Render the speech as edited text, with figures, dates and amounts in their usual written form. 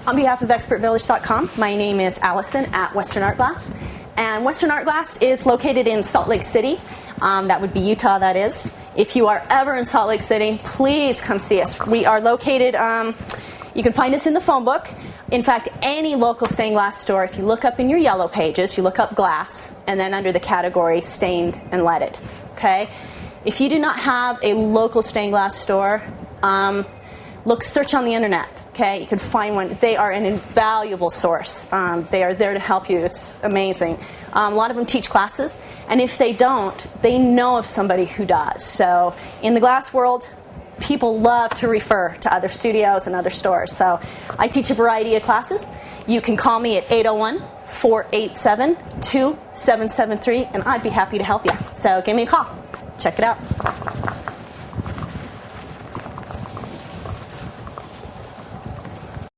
On behalf of ExpertVillage.com, my name is Allison at Western Art Glass. And Western Art Glass is located in Salt Lake City. That would be Utah, that is. If you are ever in Salt Lake City, please come see us. We are located, you can find us in the phone book. In fact, any local stained glass store, if you look up in your yellow pages, you look up glass, and then under the category stained and leaded. Okay? If you do not have a local stained glass store, search on the internet. Okay, you can find one. They are an invaluable source. They are there to help you. It's amazing. A lot of them teach classes, and if they don't, they know of somebody who does. So in the glass world, people love to refer to other studios and other stores. So I teach a variety of classes. You can call me at 801-487-2773, and I'd be happy to help you. So give me a call. Check it out.